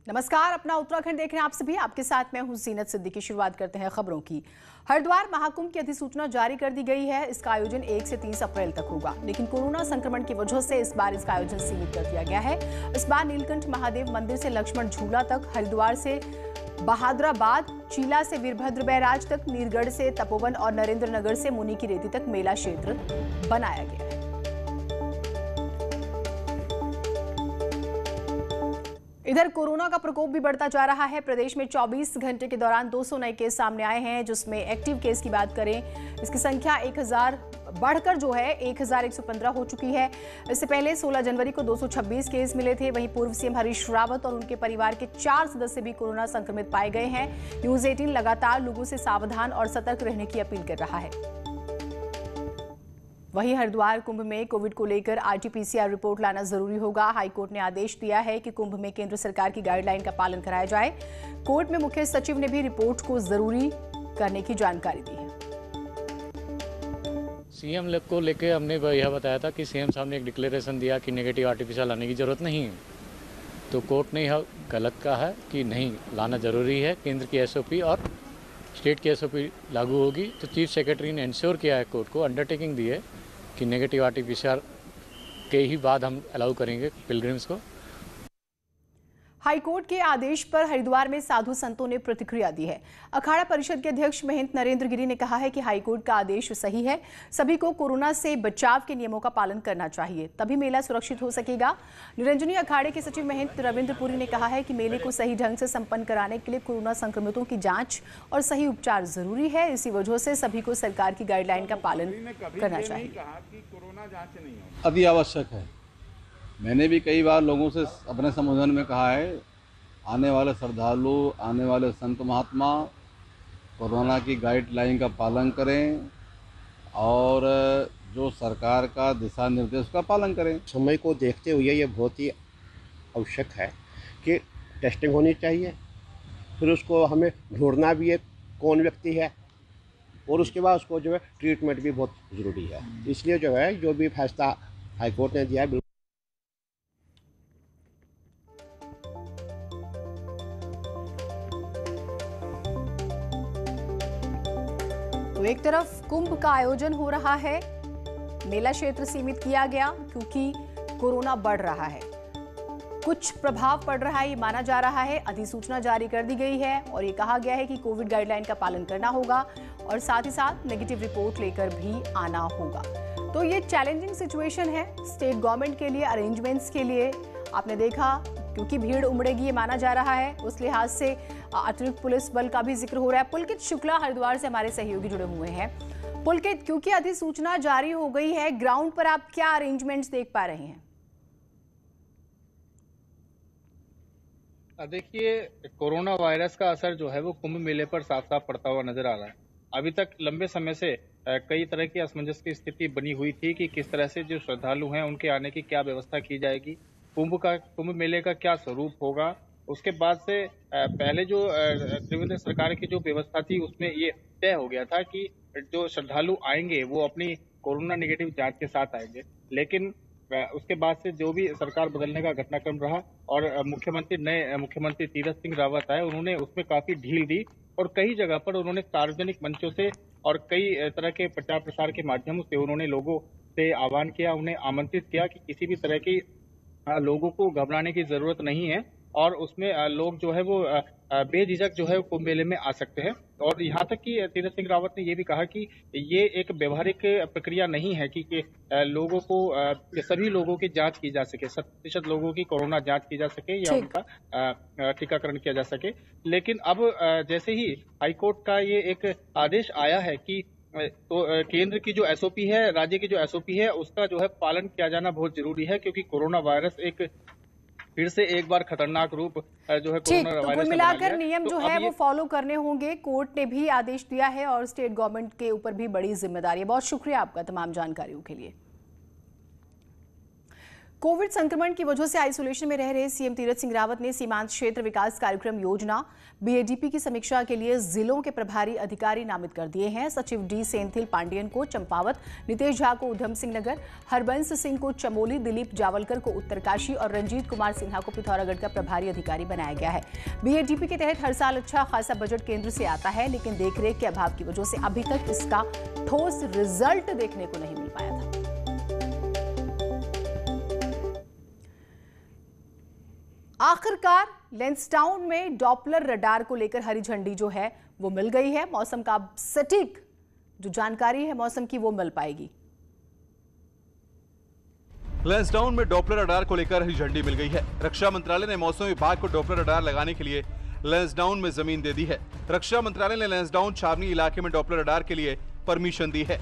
नमस्कार, अपना उत्तराखंड देख रहे हैं आप सभी। आपके साथ मैं हूं जीनत सिद्दीकी। शुरुआत करते हैं खबरों की। हरिद्वार महाकुंभ की अधिसूचना जारी कर दी गई है। इसका आयोजन 1 से 30 अप्रैल तक होगा, लेकिन कोरोना संक्रमण की वजह से इस बार इसका आयोजन सीमित कर दिया गया है। इस बार नीलकंठ महादेव मंदिर से लक्ष्मण झूला तक, हरिद्वार से बहादुराबाद, चीला से वीरभद्र बैराज तक, नीरगढ़ से तपोवन और नरेंद्र नगर से मुनि की रेती तक मेला क्षेत्र बनाया गया है। इधर कोरोना का प्रकोप भी बढ़ता जा रहा है। प्रदेश में 24 घंटे के दौरान 200 नए केस सामने आए हैं, जिसमें एक्टिव केस की बात करें, इसकी संख्या 1000 बढ़कर जो है 1115 हो चुकी है। इससे पहले 16 जनवरी को 226 केस मिले थे। वहीं पूर्व सीएम हरीश रावत और उनके परिवार के 4 सदस्य भी कोरोना संक्रमित पाए गए हैं। न्यूज 18 लगातार लोगों से सावधान और सतर्क रहने की अपील कर रहा है। वहीं हरिद्वार कुंभ में कोविड को लेकर आरटी-पीसीआर रिपोर्ट लाना जरूरी होगा। हाईकोर्ट ने आदेश दिया है कि कुंभ में केंद्र सरकार की गाइडलाइन का पालन कराया जाए। कोर्ट में मुख्य सचिव ने भी रिपोर्ट को जरूरी करने की जानकारी दी है। सीएम को लेकर हमने यह बताया था कि सीएम साहब ने एक डिक्लेरेशन दिया कि नेगेटिव आरटी-पीसीआर लाने की जरूरत नहीं है, तो कोर्ट ने यह गलत कहा है कि नहीं लाना जरूरी है। केंद्र की एसओपी और स्टेट की एसओपी लागू होगी। तो चीफ सेक्रेटरी ने इंश्योर किया है, कोर्ट को अंडरटेकिंग दी है कि नेगेटिव आरटी-पीसीआर के ही बाद हम अलाउ करेंगे पिलग्रिम्स को। हाईकोर्ट के आदेश पर हरिद्वार में साधु संतों ने प्रतिक्रिया दी है। अखाड़ा परिषद के अध्यक्ष महंत नरेंद्र गिरी ने कहा है कि हाईकोर्ट का आदेश सही है। सभी को कोरोना से बचाव के नियमों का पालन करना चाहिए, तभी मेला सुरक्षित हो सकेगा। निरंजनी अखाड़े के सचिव महंत रविंद्रपुरी ने कहा है कि मेले को सही ढंग से संपन्न कराने के लिए कोरोना संक्रमितों की जांच और सही उपचार जरूरी है। इसी वजह से सभी को सरकार की गाइडलाइन का पालन करना चाहिए। अति आवश्यक है। मैंने भी कई बार लोगों से अपने संबोधन में कहा है, आने वाले श्रद्धालु, आने वाले संत महात्मा कोरोना की गाइडलाइन का पालन करें और जो सरकार का दिशा निर्देश का पालन करें। समय को देखते हुए ये बहुत ही आवश्यक है कि टेस्टिंग होनी चाहिए, फिर उसको हमें ढूंढना भी है कौन व्यक्ति है, और उसके बाद उसको जो है ट्रीटमेंट भी बहुत ज़रूरी है। इसलिए जो है जो भी फैसला हाईकोर्ट ने दिया है। तो एक तरफ कुंभ का आयोजन हो रहा है, मेला क्षेत्र सीमित किया गया क्योंकि कोरोना बढ़ रहा है, कुछ प्रभाव पड़ रहा है ये माना जा रहा है। अधिसूचना जारी कर दी गई है और ये कहा गया है कि कोविड गाइडलाइन का पालन करना होगा और साथ ही साथ नेगेटिव रिपोर्ट लेकर भी आना होगा। तो ये चैलेंजिंग सिचुएशन है स्टेट गवर्नमेंट के लिए, अरेंजमेंट्स के लिए। आपने देखा क्योंकि भीड़ उमड़ेगी ये माना जा रहा है, उस लिहाज से अतिरिक्त पुलिस बल का भी जिक्र हो रहा है। पुलकित शुक्ला हरिद्वार से हमारे सहयोगी जुड़े हुए हैं। पुलकित, क्योंकि अधिसूचना जारी हो गई है, ग्राउंड पर आप क्या अरेंजमेंट्स देख पा रहे हैं? देखिए, कोरोना वायरस का असर जो है वो कुंभ मेले पर साफ साफ पड़ता हुआ नजर आ रहा है। अभी तक लंबे समय से कई तरह की असमंजस की स्थिति बनी हुई थी कि किस तरह से जो श्रद्धालु हैं उनके आने की क्या व्यवस्था की जाएगी, कुंभ मेले का क्या स्वरूप होगा। उसके बाद से पहले जो त्रिवेंद्र सरकार की जो व्यवस्था थी उसमें ये तय हो गया था कि जो श्रद्धालु आएंगे वो अपनी कोरोना नेगेटिव जांच के साथ आएंगे, लेकिन उसके बाद से जो भी सरकार बदलने का घटनाक्रम रहा और नए मुख्यमंत्री तीरथ सिंह रावत आए, उन्होंने उसमें काफी ढील दी और कई जगह पर उन्होंने सार्वजनिक मंचों से और कई तरह के प्रचार प्रसार के माध्यमों से उन्होंने लोगों से आह्वान किया, उन्हें आमंत्रित किया कि किसी भी तरह की लोगों को घबराने की जरूरत नहीं है और उसमें लोग जो है वो बेझिझक जो है कुंभ मेले में आ सकते हैं। और यहाँ तक कि तीरथ सिंह रावत ने ये भी कहा कि ये एक व्यवहारिक प्रक्रिया नहीं है कि लोगों को सभी लोगों की जांच की जा सके, 100% लोगों की कोरोना जांच की जा सके या उनका टीकाकरण किया जा सके। लेकिन अब जैसे ही हाईकोर्ट का ये एक आदेश आया है कि तो केंद्र की जो एसओपी है, राज्य की जो एसओपी है, उसका जो है पालन किया जाना बहुत जरूरी है, क्योंकि कोरोना वायरस फिर से एक बार खतरनाक रूप जो है कोरोना वायरस। तो कुल मिलाकर नियम जो है वो फॉलो करने होंगे। कोर्ट ने भी आदेश दिया है और स्टेट गवर्नमेंट के ऊपर भी बड़ी जिम्मेदारी है। बहुत शुक्रिया आपका तमाम जानकारियों के लिए। कोविड संक्रमण की वजह से आइसोलेशन में रह रहे सीएम तीरथ सिंह रावत ने सीमांत क्षेत्र विकास कार्यक्रम योजना बीएडीपी की समीक्षा के लिए जिलों के प्रभारी अधिकारी नामित कर दिए हैं। सचिव डी सेंथिल पांडियन को चंपावत, नितेश झा को उधम सिंह नगर, हरबंस सिंह को चमोली, दिलीप जावलकर को उत्तरकाशी और रंजीत कुमार सिन्हा को पिथौरागढ़ का प्रभारी अधिकारी बनाया गया है। बीएडीपी के तहत हर साल अच्छा खासा बजट केंद्र से आता है, लेकिन देखरेख के अभाव की वजह से अभी तक इसका ठोस रिजल्ट देखने को नहीं मिल पाया था। आखिरकार लैंसडाउन में डॉपलर रडार को लेकर हरी झंडी जो है वो मिल गई है। मौसम का सटीक जो जानकारी है मौसम की वो मिल पाएगी। लैंसडाउन में डॉपलर रडार को लेकर हरी झंडी मिल गई है। रक्षा मंत्रालय ने मौसम विभाग को डॉपलर रडार लगाने के लिए लैंसडाउन में जमीन दे दी है। रक्षा मंत्रालय ने लैंसडाउन छावनी इलाके में डॉपलर रडार के लिए परमिशन दी है।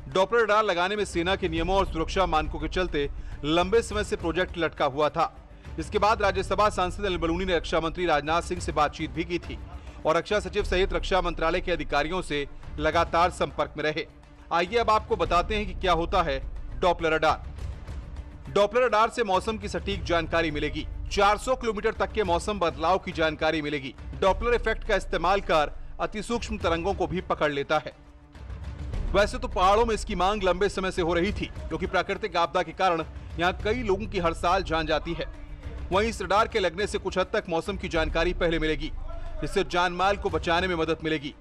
डॉपलर रडार लगाने में सेना के नियमों और सुरक्षा मानकों के चलते लंबे समय से प्रोजेक्ट लटका हुआ था। इसके बाद राज्यसभा सांसद अनिल बलूनी ने रक्षा मंत्री राजनाथ सिंह से बातचीत भी की थी और रक्षा सचिव सहित रक्षा मंत्रालय के अधिकारियों से लगातार संपर्क में रहे। आइए अब आपको बताते हैं कि क्या होता है डॉपलर रडार। डॉपलर रडार से मौसम की सटीक जानकारी मिलेगी। 400 किलोमीटर तक के मौसम बदलाव की जानकारी मिलेगी। डॉपलर इफेक्ट का इस्तेमाल कर अति सूक्ष्म तरंगों को भी पकड़ लेता है। वैसे तो पहाड़ों में इसकी मांग लंबे समय से हो रही थी, क्योंकि प्राकृतिक आपदा के कारण यहाँ कई लोगों की हर साल जान जाती है। वहीं इस रडार के लगने से कुछ हद तक मौसम की जानकारी पहले मिलेगी, जिससे जान माल को बचाने में मदद मिलेगी।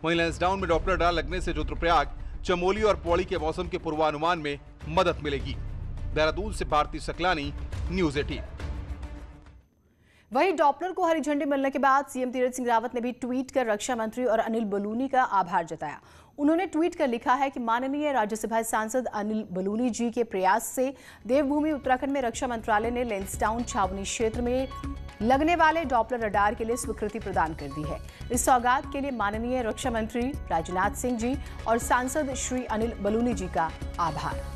वहीं लैंसडाउन में डॉपलर रडार लगने से रुद्रप्रयाग, चमोली और पौड़ी के मौसम के पूर्वानुमान में मदद मिलेगी। देहरादून से भारती सकलानी, न्यूज़ 18। वहीं डॉपलर को हरी झंडी मिलने के बाद सीएम तीरथ सिंह रावत ने भी ट्वीट कर रक्षा मंत्री और अनिल बलूनी का आभार जताया। उन्होंने ट्वीट कर लिखा है कि माननीय राज्यसभा सांसद अनिल बलूनी जी के प्रयास से देवभूमि उत्तराखंड में रक्षा मंत्रालय ने लैंसडाउन छावनी क्षेत्र में लगने वाले डॉपलर रडार के लिए स्वीकृति प्रदान कर दी है। इस सौगात के लिए माननीय रक्षा मंत्री राजनाथ सिंह जी और सांसद श्री अनिल बलूनी जी का आभार।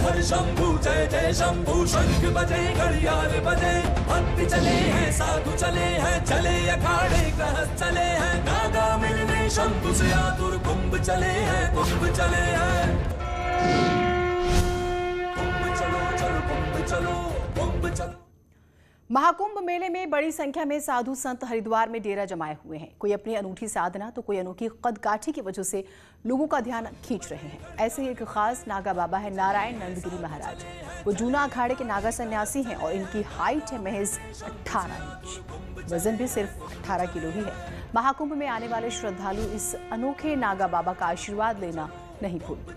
हर शंभू जय जय शंभू, शंख बजे घड़ियाल बजे, भक्त चले हैं साधु चले हैं, चले अखाड़े गृहस्थ चले हैं, नागा मिलने शंभु से आतुर, कुंभ चले हैं कुंभ चले हैं। कुंभ चलो चलो कुंभ चलो कुंभ चलो। महाकुंभ मेले में बड़ी संख्या में साधु संत हरिद्वार में डेरा जमाए हुए हैं। कोई अपनी अनूठी साधना तो कोई अनोखी कदकाठी की वजह से लोगों का ध्यान खींच रहे हैं। ऐसे ही एक खास नागा बाबा है नारायण नंदगिरी महाराज। वो जूना अखाड़े के नागा सन्यासी हैं और इनकी हाइट है महज 18 इंच। वजन भी सिर्फ 18 किलो ही है। महाकुंभ में आने वाले श्रद्धालु इस अनोखे नागा बाबा का आशीर्वाद लेना नहीं भूलते।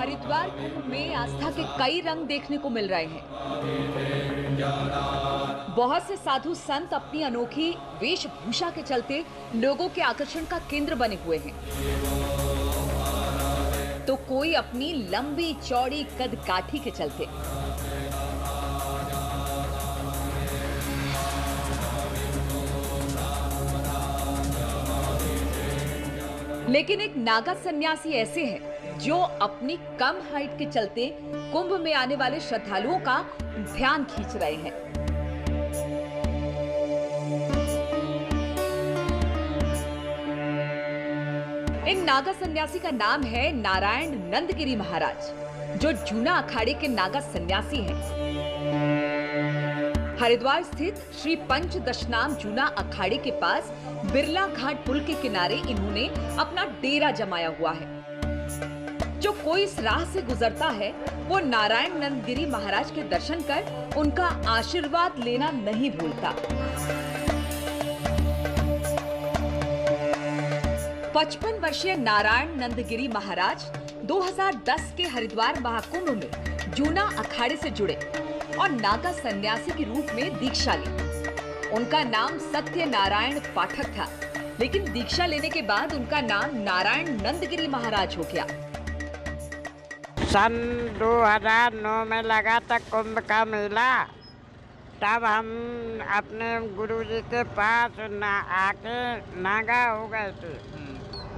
हरिद्वार कुंभ में आस्था के कई रंग देखने को मिल रहे हैं। बहुत से साधु संत अपनी अनोखी वेशभूषा के चलते लोगों के आकर्षण का केंद्र बने हुए हैं, तो कोई अपनी लंबी चौड़ी कदकाठी के चलते। लेकिन एक नागा सन्यासी ऐसे हैं जो अपनी कम हाइट के चलते कुंभ में आने वाले श्रद्धालुओं का ध्यान खींच रहे हैं। इन नागा सन्यासी का नाम है नारायण नंदगिरी महाराज, जो जूना अखाड़े के नागा सन्यासी हैं। हरिद्वार स्थित श्री पंच दशनाम जूना अखाड़े के पास बिरला घाट पुल के किनारे इन्होंने अपना डेरा जमाया हुआ है। जो कोई इस राह से गुजरता है वो नारायण नंदगिरी महाराज के दर्शन कर उनका आशीर्वाद लेना नहीं भूलता। 55 वर्षीय नारायण नंदगिरी महाराज 2010 के हरिद्वार महाकुंभ में जूना अखाड़े से जुड़े और नागा सन्यासी के रूप में दीक्षा ली। उनका नाम सत्य नारायण पाठक था, लेकिन दीक्षा लेने के बाद उनका नाम नारायण नंदगिरी महाराज हो गया। सन 2009 में लगा था कुंभ का मेला। तब हम अपने गुरुजी के पास आके नागा हो गए थे।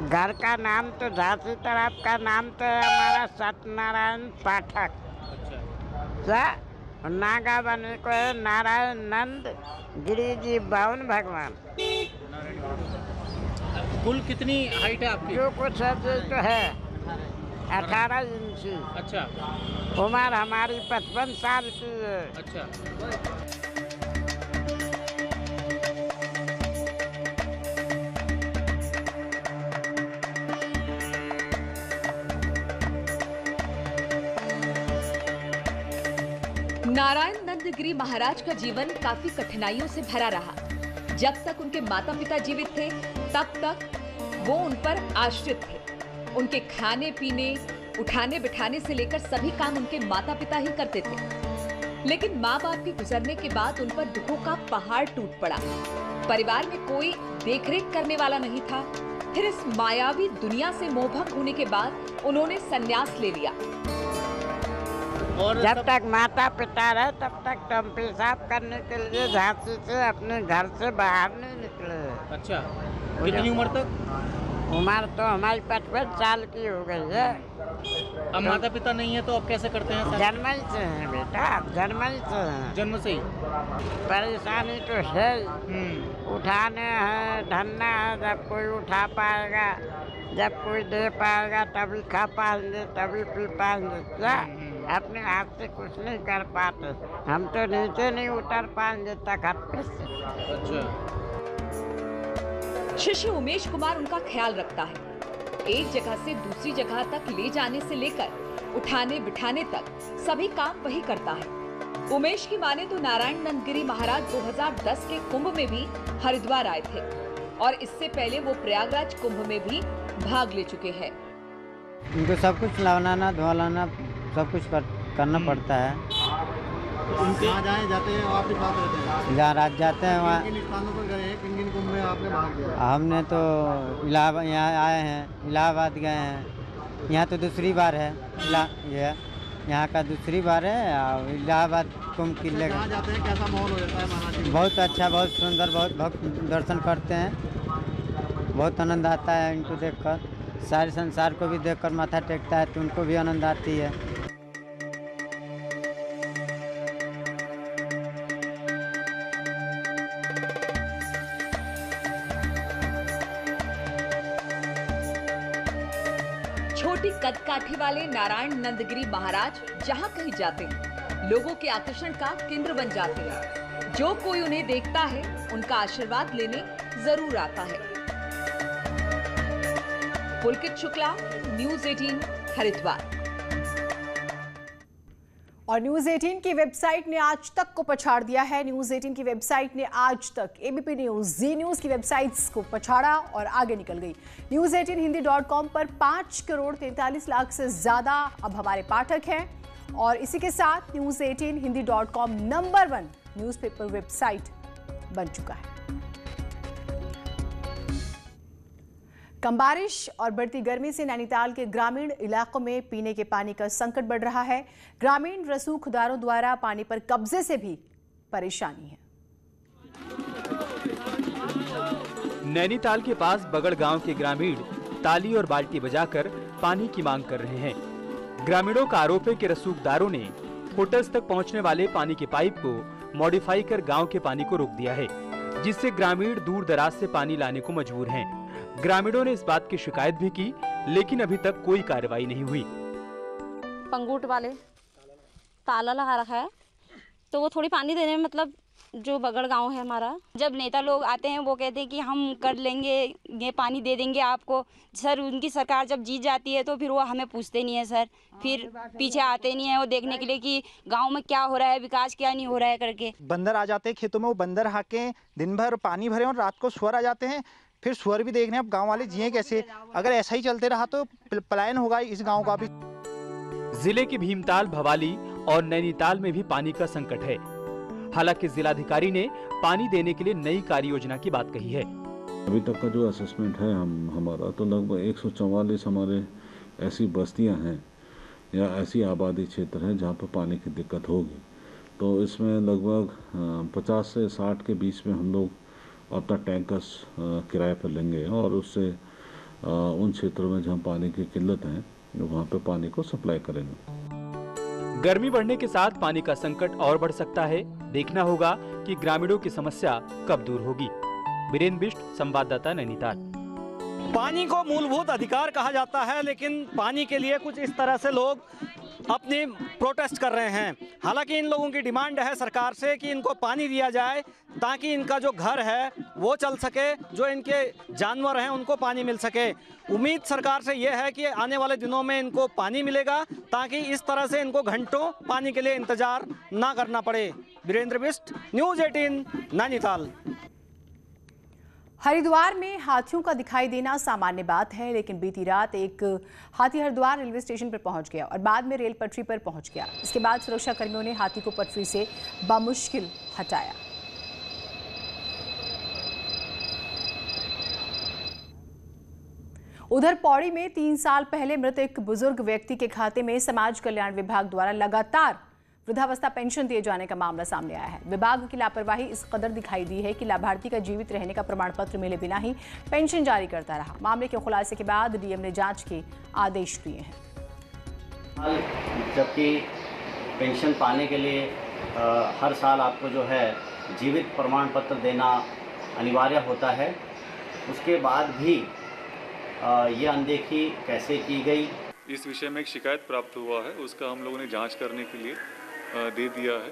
घर का नाम तो झांसी तरफ का नाम तो है हमारा सत्यनारायण पाठक। अच्छा। नागा बने को है नारायण नंद गिरी जी भवन भगवान। कुल कितनी हाइट है आपकी? जो कुछ है तो है 18 इंची। अच्छा। उम्र हमारी 55 साल की है। अच्छा। नारायण नंदगिरी महाराज का जीवन काफी कठिनाइयों से भरा रहा। जब तक उनके माता पिता जीवित थे तब तक वो उन पर आश्रित थे। उनके खाने पीने, उठाने बिठाने से लेकर सभी काम उनके माता पिता ही करते थे। लेकिन माँ बाप के गुजरने के बाद उन पर दुखों का पहाड़ टूट पड़ा। परिवार में कोई देखरेख करने वाला नहीं था। फिर इस मायावी दुनिया से मोहभंग होने के बाद उन्होंने संन्यास ले लिया। और जब तक माता पिता रहे तब तक तुम पेशाब करने के लिए झांसी से अपने घर से बाहर नहीं निकले। अच्छा। कितनी उम्र तक? उम्र तो हमारी 55 साल की हो गई है। अब माता पिता नहीं है तो अब कैसे करते हैं? जन्म ही से हैं बेटा, जन्म ही से हैं। जन्म से ही परेशानी तो है। उठाने हैं, धरना है, जब कोई उठा पाएगा, जब कोई दे पाएगा तभी खा पाएंगे, तभी पी पाएंगे। क्या अपने हाथ से कुछ नहीं कर पाते। हम तो नीचे नहीं उतर पाएंगे तख्त से। अच्छा। शिष्य उमेश कुमार उनका ख्याल रखता है। एक जगह से दूसरी जगह तक ले जाने से लेकर उठाने बिठाने तक सभी काम वही करता है। उमेश की माने तो नारायण नंदगिरी महाराज 2010 के कुंभ में भी हरिद्वार आए थे और इससे पहले वो प्रयागराज कुंभ में भी भाग ले चुके हैं। उनको सब कुछ लाना धोलाना सब कुछ करना पड़ता है। जहाँ जाते हैं वापस बात रहते हैं। जहाँ रात जाते हैं वहाँ किन स्थानों पर गए हैं, किन कुंभ में आपने भाग लिया? हमने तो इलाहाबाद यहाँ आए हैं, इलाहाबाद गए हैं। यहाँ तो दूसरी बार है। यहाँ का दूसरी बार है और इलाहाबाद कुंभ किले कहाँ जाते हैं, कैसा माहौल हो जाता है महाराज जी? बहुत अच्छा, बहुत सुंदर, बहुत भक्त दर्शन करते हैं। बहुत आनंद आता है इनको देखकर। सारे संसार को भी देखकर माथा टेकता है तो उनको भी आनंद आती है। छोटी कद काठी वाले नारायण नंदगिरी महाराज जहाँ कहीं जाते हैं लोगों के आकर्षण का केंद्र बन जाते हैं। जो कोई उन्हें देखता है उनका आशीर्वाद लेने जरूर आता है। पुलकित शुक्ला, न्यूज़ 18 हरिद्वार। और न्यूज़ 18 की वेबसाइट ने आज तक को पछाड़ दिया है। न्यूज़ 18 की वेबसाइट ने आज तक एबीपी न्यूज़, जी न्यूज़ की वेबसाइट्स को पछाड़ा और आगे निकल गई। news18hindi.com पर 5,43,00,000 से ज्यादा अब हमारे पाठक हैं और इसी के साथ news18hindi.com नंबर 1 न्यूज़पेपर वेबसाइट बन चुका है। कम बारिश और बढ़ती गर्मी से नैनीताल के ग्रामीण इलाकों में पीने के पानी का संकट बढ़ रहा है। ग्रामीण रसूखदारों द्वारा पानी पर कब्जे से भी परेशानी है। नैनीताल के पास बगड़ गांव के ग्रामीण ताली और बाल्टी बजाकर पानी की मांग कर रहे हैं। ग्रामीणों का आरोप है कि रसूखदारों ने होटल्स तक पहुंचने वाले पानी के पाइप को मॉडिफाई कर गांव के पानी को रोक दिया है, जिससे ग्रामीण दूर दराज से पानी लाने को मजबूर हैं। ग्रामीणों ने इस बात की शिकायत भी की, लेकिन अभी तक कोई कार्रवाई नहीं हुई। पंगूट वाले ताला लगा रखा है तो वो थोड़ी पानी देने में, मतलब जो बगड़ गांव है हमारा, जब नेता लोग आते हैं वो कहते हैं कि हम कर लेंगे, ये पानी दे देंगे आपको। सर उनकी सरकार जब जीत जाती है तो फिर वो हमें पूछते नहीं है सर, फिर पीछे आते नहीं है वो देखने के लिए कि गांव में क्या हो रहा है, विकास क्या नहीं हो रहा है करके। बंदर आ जाते हैं खेतों में, वो बंदर हाके दिन भर पानी भरे और रात को सुअर आ जाते हैं। फिर सुअर भी देखने अब गांव वाले जिए कैसे? अगर ऐसा ही चलते रहा तो पलायन होगा इस गांव का भी। जिले के भीमताल, भवाली और नैनीताल में भी पानी का संकट है। हालांकि जिलाधिकारी ने पानी देने के लिए नई कार्य योजना की बात कही है। अभी तक का जो असेसमेंट है हमारा तो लगभग 144 हमारे ऐसी बस्तियां हैं या ऐसी आबादी क्षेत्र है जहां पर पानी की दिक्कत होगी। तो इसमें लगभग 50 से 60 के बीच में हम लोग अपना टैंकर्स किराए पर लेंगे और उससे उन क्षेत्रों में जहाँ पानी की किल्लत है वहाँ पे पानी को सप्लाई करेंगे। गर्मी बढ़ने के साथ पानी का संकट और बढ़ सकता है। देखना होगा कि ग्रामीणों की समस्या कब दूर होगी। वीरेंद्र बिष्ट, संवाददाता, नैनीताल। पानी को मूलभूत अधिकार कहा जाता है, लेकिन पानी के लिए कुछ इस तरह से लोग अपनी प्रोटेस्ट कर रहे हैं। हालांकि इन लोगों की डिमांड है सरकार से कि इनको पानी दिया जाए ताकि इनका जो घर है वो चल सके, जो इनके जानवर हैं उनको पानी मिल सके। उम्मीद सरकार से ये है कि आने वाले दिनों में इनको पानी मिलेगा ताकि इस तरह से इनको घंटों पानी के लिए इंतजार ना करना पड़े। वीरेंद्र बिष्ट, न्यूज़ 18, नैनीताल। हरिद्वार में हाथियों का दिखाई देना सामान्य बात है, लेकिन बीती रात एक हाथी हरिद्वार रेलवे स्टेशन पर पहुंच गया और बाद में रेल पटरी पर पहुंच गया। इसके बाद सुरक्षा कर्मियों ने हाथी को पटरी से बामुश्किल हटाया। उधर पौड़ी में 3 साल पहले मृत एक बुजुर्ग व्यक्ति के खाते में समाज कल्याण विभाग द्वारा लगातार वृद्धावस्था पेंशन दिए जाने का मामला सामने आया है। विभाग की लापरवाही इस कदर दिखाई दी है कि लाभार्थी का जीवित रहने का प्रमाण पत्र मिले बिना ही पेंशन जारी करता रहा। मामले के खुलासे के बाद डीएम ने जांच के आदेश दिए हैं। जबकि पेंशन पाने के लिए हर साल आपको जो है जीवित प्रमाण पत्र देना अनिवार्य होता है, उसके बाद भी ये अनदेखी कैसे की गई। इस विषय में एक शिकायत प्राप्त हुआ है, उसका हम लोगों ने जांच करने के लिए दे दिया है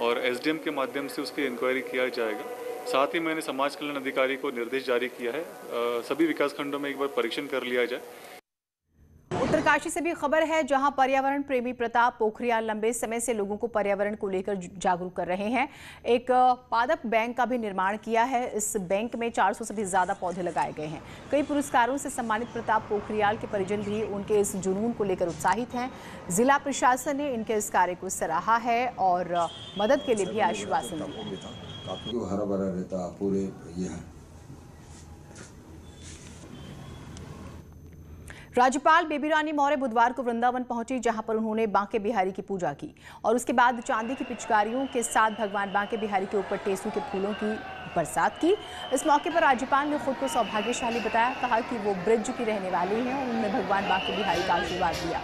और एसडीएम के माध्यम से उसकी इंक्वायरी किया जाएगा। साथ ही मैंने समाज कल्याण अधिकारी को निर्देश जारी किया है सभी विकासखंडों में एक बार परीक्षण कर लिया जाए। उत्तरकाशी से भी खबर है, जहां पर्यावरण प्रेमी प्रताप पोखरियाल लंबे समय से लोगों को पर्यावरण को लेकर जागरूक कर रहे हैं। एक पादप बैंक का भी निर्माण किया है। इस बैंक में 400 से भी ज्यादा पौधे लगाए गए हैं। कई पुरस्कारों से सम्मानित प्रताप पोखरियाल के परिजन भी उनके इस जुनून को लेकर उत्साहित हैं। जिला प्रशासन ने इनके इस कार्य को सराहा है और मदद के लिए भी आश्वासन दिया। काफी हरा भरा रहता पूरे ये है। राज्यपाल बेबी रानी मौर्य बुधवार को वृंदावन पहुंची, जहां पर उन्होंने बांके बिहारी की पूजा की और उसके बाद चांदी की पिचकारियों के साथ भगवान बांके बिहारी के ऊपर टेसू के फूलों की बरसात की। इस मौके पर राज्यपाल ने खुद को सौभाग्यशाली बताया, कहा कि वो ब्रिज की रहने वाली हैं और उन्होंने भगवान बांके बिहारी का आशीर्वाद दिया।